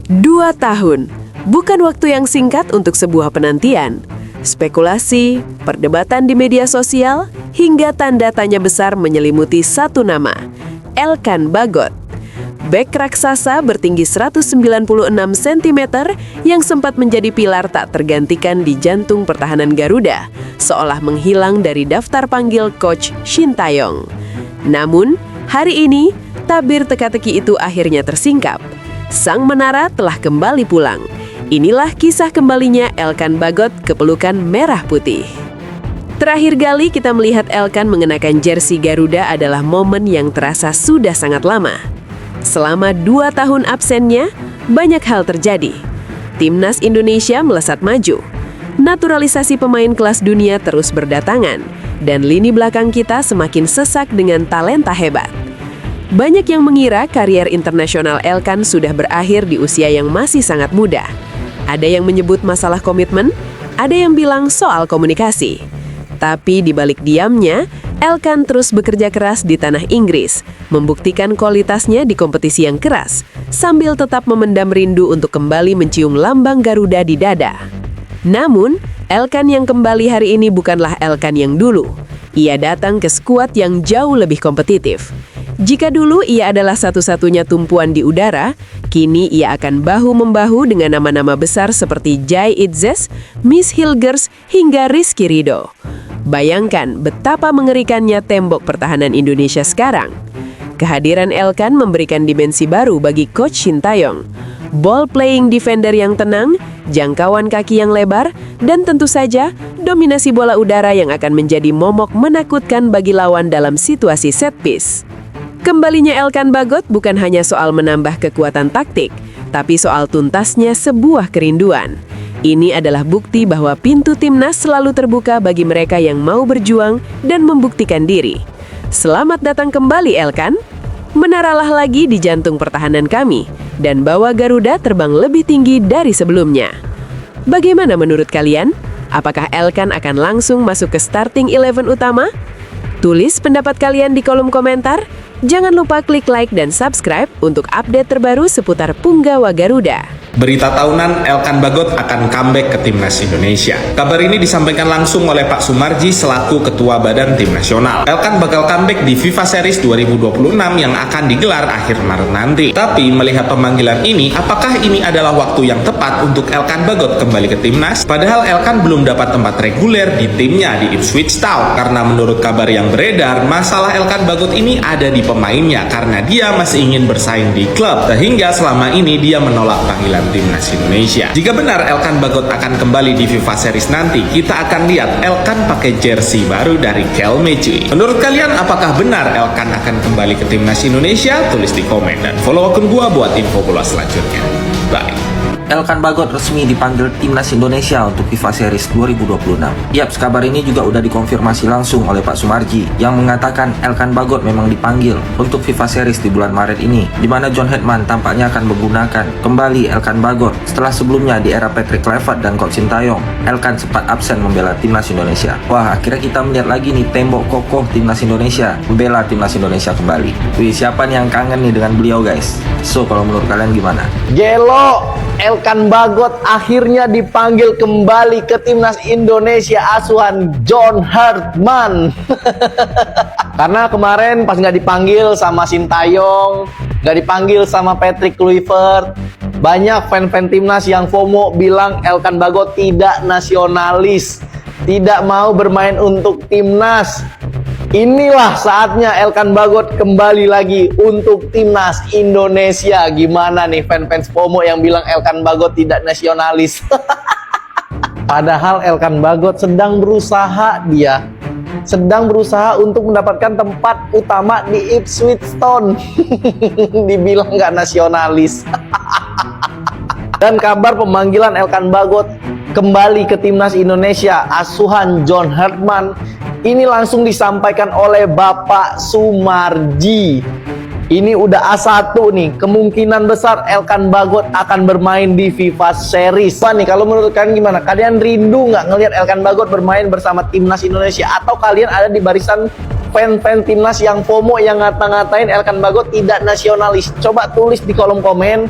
2 tahun, bukan waktu yang singkat untuk sebuah penantian. Spekulasi, perdebatan di media sosial, hingga tanda tanya besar menyelimuti satu nama, Elkan Bagot. Bek raksasa bertinggi 196 cm yang sempat menjadi pilar tak tergantikan di jantung pertahanan Garuda, seolah menghilang dari daftar panggil Coach Shin Tae-yong. Namun, hari ini, tabir teka-teki itu akhirnya tersingkap. Sang menara telah kembali pulang. Inilah kisah kembalinya Elkan Bagot ke pelukan merah putih. Terakhir kali kita melihat Elkan mengenakan jersey Garuda adalah momen yang terasa sudah sangat lama. Selama 2 tahun absennya, banyak hal terjadi. Timnas Indonesia melesat maju. Naturalisasi pemain kelas dunia terus berdatangan. Dan lini belakang kita semakin sesak dengan talenta hebat. Banyak yang mengira karier internasional Elkan sudah berakhir di usia yang masih sangat muda. Ada yang menyebut masalah komitmen, ada yang bilang soal komunikasi. Tapi di balik diamnya, Elkan terus bekerja keras di tanah Inggris, membuktikan kualitasnya di kompetisi yang keras, sambil tetap memendam rindu untuk kembali mencium lambang Garuda di dada. Namun, Elkan yang kembali hari ini bukanlah Elkan yang dulu. Ia datang ke skuad yang jauh lebih kompetitif. Jika dulu ia adalah satu-satunya tumpuan di udara, kini ia akan bahu-membahu dengan nama-nama besar seperti Jai Itzes, Miss Hilgers, hingga Rizky Ridho. Bayangkan betapa mengerikannya tembok pertahanan Indonesia sekarang. Kehadiran Elkan memberikan dimensi baru bagi Coach Shin Tae-yong. Ball playing defender yang tenang, jangkauan kaki yang lebar, dan tentu saja dominasi bola udara yang akan menjadi momok menakutkan bagi lawan dalam situasi set piece. Kembalinya Elkan Bagot bukan hanya soal menambah kekuatan taktik, tapi soal tuntasnya sebuah kerinduan. Ini adalah bukti bahwa pintu timnas selalu terbuka bagi mereka yang mau berjuang dan membuktikan diri. Selamat datang kembali Elkan. Menaralah lagi di jantung pertahanan kami, dan bawa Garuda terbang lebih tinggi dari sebelumnya. Bagaimana menurut kalian? Apakah Elkan akan langsung masuk ke starting 11 utama? Tulis pendapat kalian di kolom komentar. Jangan lupa klik like dan subscribe untuk update terbaru seputar Punggawa Garuda. Berita tahunan Elkan Bagot akan comeback ke Timnas Indonesia. Kabar ini disampaikan langsung oleh Pak Sumarji selaku Ketua Badan Tim Nasional. Elkan bakal comeback di FIFA Series 2026 yang akan digelar akhir Maret nanti. Tapi melihat pemanggilan ini, apakah ini adalah waktu yang tepat untuk Elkan Bagot kembali ke Timnas? Padahal Elkan belum dapat tempat reguler di timnya di Ipswich Town. Karena menurut kabar yang beredar, masalah Elkan Bagot ini ada di pemainnya karena dia masih ingin bersaing di klub. Sehingga selama ini dia menolak panggilan Timnas Indonesia. Jika benar Elkan Bagot akan kembali di FIFA Series nanti, kita akan lihat Elkan pakai jersey baru dari Kelme cuy. Menurut kalian apakah benar Elkan akan kembali ke Timnas Indonesia? Tulis di komen dan follow akun gua buat info bola selanjutnya. Bye. Elkan Bagot resmi dipanggil Timnas Indonesia untuk FIFA Series 2026. Yaps, kabar ini juga udah dikonfirmasi langsung oleh Pak Sumarji yang mengatakan Elkan Bagot memang dipanggil untuk FIFA Series di bulan Maret ini, di mana John Hetman tampaknya akan menggunakan kembali Elkan Bagot setelah sebelumnya di era Patrick Kluivert dan Coach Shin Tae-yong, Elkan sempat absen membela Timnas Indonesia. Wah, akhirnya kita melihat lagi nih tembok kokoh Timnas Indonesia membela Timnas Indonesia kembali. Wih, siapa nih yang kangen nih dengan beliau guys? So, kalau menurut kalian gimana? Gelo, Elkan Bagot akhirnya dipanggil kembali ke Timnas Indonesia asuhan John Hetman. Karena kemarin pas nggak dipanggil sama Shin Tae-yong, nggak dipanggil sama Patrick Kluivert, banyak fan-fan Timnas yang FOMO bilang Elkan Bagot tidak nasionalis, tidak mau bermain untuk Timnas. Inilah saatnya Elkan Bagot kembali lagi untuk Timnas Indonesia. Gimana nih fans FOMO yang bilang Elkan Bagot tidak nasionalis? Padahal Elkan Bagot sedang berusaha untuk mendapatkan tempat utama di Ipswich Town. Dibilang nggak nasionalis. Dan kabar pemanggilan Elkan Bagot kembali ke Timnas Indonesia asuhan John Hetman ini langsung disampaikan oleh Bapak Sumarji. Ini udah A1 nih, kemungkinan besar Elkan Bagot akan bermain di FIFA Series. Pak nih, kalau menurut kalian gimana? Kalian rindu nggak ngelihat Elkan Bagot bermain bersama Timnas Indonesia? Atau kalian ada di barisan fan-fan Timnas yang FOMO yang ngata-ngatain Elkan Bagot tidak nasionalis? Coba tulis di kolom komen.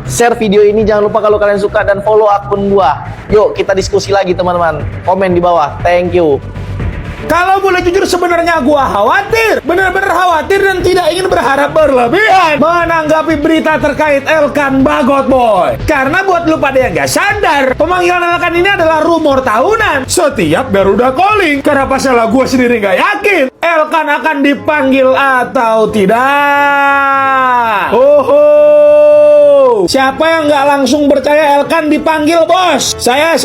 share video ini, jangan lupa kalau kalian suka, dan follow akun gua. Yuk kita diskusi lagi teman-teman. Komen di bawah. Thank you. Kalau boleh jujur, sebenarnya gua khawatir, benar-benar khawatir dan tidak ingin berharap berlebihan menanggapi berita terkait Elkan Bagot, boy. Karena buat lu pada yang gak sadar, pemanggilan Elkan ini adalah rumor tahunan setiap Garuda Calling. Karena pasalah gua sendiri gak yakin Elkan akan dipanggil atau tidak. Siapa yang nggak langsung percaya Elkan dipanggil, bos? Saya.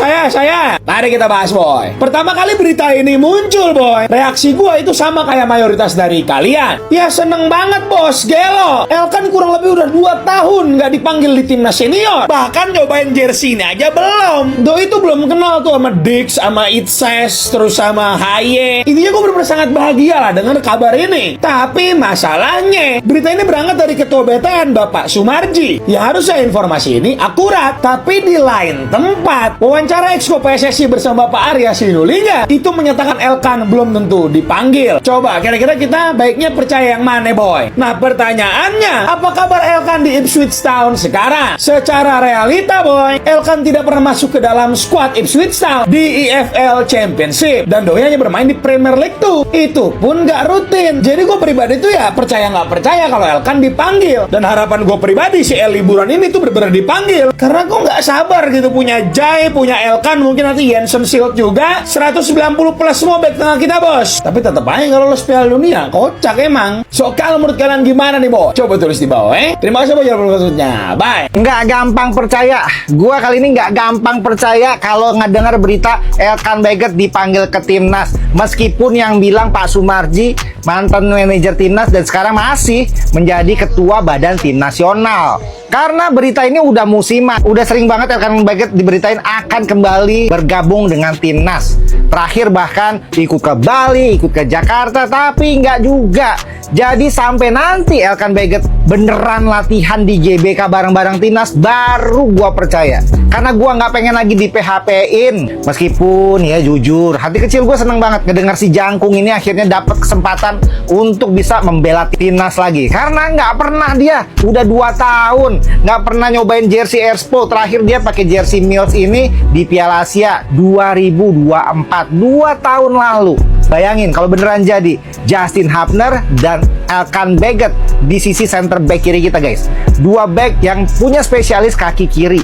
Mari kita bahas, boy. Pertama kali berita ini muncul, boy, reaksi gua itu sama kayak mayoritas dari kalian. Ya seneng banget, bos. Gelo. Elkan kurang lebih udah 2 tahun nggak dipanggil di timnas senior. Bahkan nyobain jersey ini aja belum. Doi itu belum kenal tuh sama Dix, sama Itses, terus sama Haye. Intinya gua bener-bener sangat bahagia lah dengan kabar ini. Tapi masalahnya, berita ini berangkat dari Ketua BTN Bapak Sumarji. Ya harusnya informasi ini akurat. Tapi di lain tempat, wawancara Exco PSSI bersama Pak Arya Sinulinga itu menyatakan Elkan belum tentu dipanggil. Coba kira-kira kita baiknya percaya yang mana, boy? Nah pertanyaannya, apa kabar Elkan di Ipswich Town sekarang? Secara realita, boy, Elkan tidak pernah masuk ke dalam skuad Ipswich Town di EFL Championship, dan doi hanya bermain di Premier League tuh. Itu pun gak rutin. Jadi gue pribadi tuh ya percaya nggak percaya kalau Elkan dipanggil. Dan harapan gue pribadi si El liburan ini tuh bener-bener dipanggil, karena gue nggak sabar gitu punya Jai, punya Elkan, mungkin nanti Jensen Shield juga. 190 plus semua back tengah kita, bos. Tapi tetap aja nggak lolos Piala Dunia, kocak emang. So kalau menurut kalian gimana nih, bos? Coba tulis di bawah, Terima kasih buat jawaban maksudnya. Bye. Nggak gampang percaya. Gua kali ini nggak gampang percaya kalau ngedengar berita Elkan Bagot dipanggil ke timnas. Meskipun yang bilang Pak Sumarji mantan manajer timnas dan sekarang masih menjadi ketua badan tim nasional. Karena berita ini udah musiman, udah sering banget Elkan Bagot diberitain akan kembali bergabung dengan timnas. Terakhir bahkan ikut ke Bali, ikut ke Jakarta, tapi nggak juga. Jadi sampai nanti Elkan Bagot beneran latihan di GBK bareng-bareng timnas, baru gua percaya. Karena gua nggak pengen lagi di PHP-in. Meskipun ya jujur, hati kecil gua seneng banget ngedengar si Jangkung ini akhirnya dapat kesempatan untuk bisa membela timnas lagi. Karena nggak pernah dia, udah 2 tahun nggak pernah nyobain jersey Erspo. Terakhir dia pakai jersey Mills ini di Piala Asia 2024, 2 tahun lalu. Bayangin kalau beneran jadi Justin Hapner dan Elkan Bagot di sisi center back kiri kita, guys. 2 back yang punya spesialis kaki kiri.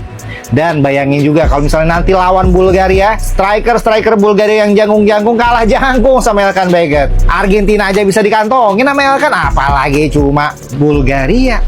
Dan bayangin juga kalau misalnya nanti lawan Bulgaria, striker Bulgaria yang jangkung kalah jangkung sama Elkan Bagot. Argentina aja bisa dikantongin sama Elkan, apalagi cuma Bulgaria.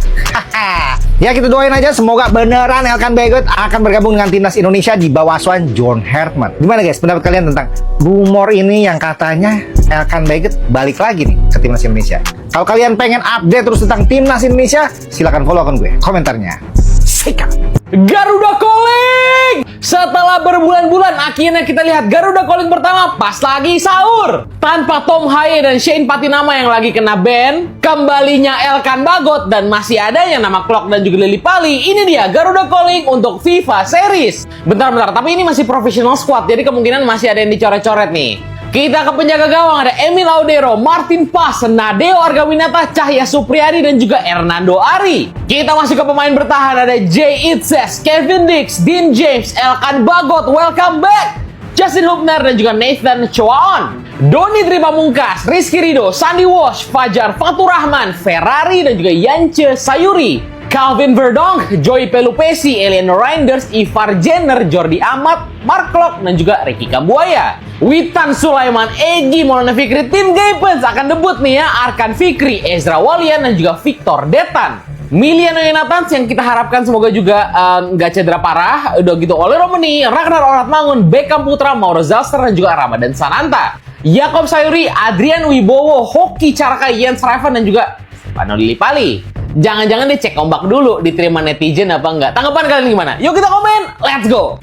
Ya kita doain aja semoga beneran Elkan Bagot akan bergabung dengan timnas Indonesia di bawah asuhan John Hartman. Gimana guys pendapat kalian tentang rumor ini yang katanya Elkan Bagot balik lagi nih ke timnas Indonesia? Kalau kalian pengen update terus tentang timnas Indonesia, silahkan follow akun gue. Komentarnya sikat. Garuda Calling! Setelah berbulan-bulan, akhirnya kita lihat Garuda Calling pertama pas lagi sahur. Tanpa Tom Haye dan Shane Patinama yang lagi kena ban, kembalinya Elkan Bagot, dan masih ada yang nama Klok dan juga Lily Pali. Ini dia Garuda Calling untuk FIFA Series. Bentar, tapi ini masih professional squad, jadi kemungkinan masih ada yang dicoret-coret nih. Kita ke penjaga gawang, ada Emil Audero, Martin Pas, Nadeo Argawinata, Cahya Supriyadi, dan juga Hernando Ari. Kita masuk ke pemain bertahan, ada Jay Itses, Kevin Dix, Dean James, Elkan Bagot, welcome back, Justin Hubner, dan juga Nathan Choaon. Doni Tripamungkas, Rizky Rido, Sandy Walsh, Fajar Faturrahman, Ferrari, dan juga Yance Sayuri. Calvin Verdonk, Joey Pelupesi, Eleanor Reinders, Ivar Jenner, Jordi Amat, Mark Klok, dan juga Ricky Kambuaya. Witan Sulaiman, Egy Maulana Fikri, Tim Gapens akan debut nih ya. Arkan Fikri, Ezra Walian, dan juga Victor Detan. Miliano Yonatans yang kita harapkan semoga juga nggak cedera parah. Udah gitu Ole Romani, Ragnar Oratmangun, Beckham Putra, Mauro Zalster, dan juga Ramadan Sananta. Yakob Sayuri, Adrian Wibowo, Hoki Caraka, Jens Raven, dan juga Stefano Lillipali. Jangan-jangan dicek ombak dulu, diterima netizen apa enggak. Tanggapan kalian gimana? Yuk kita komen, let's go!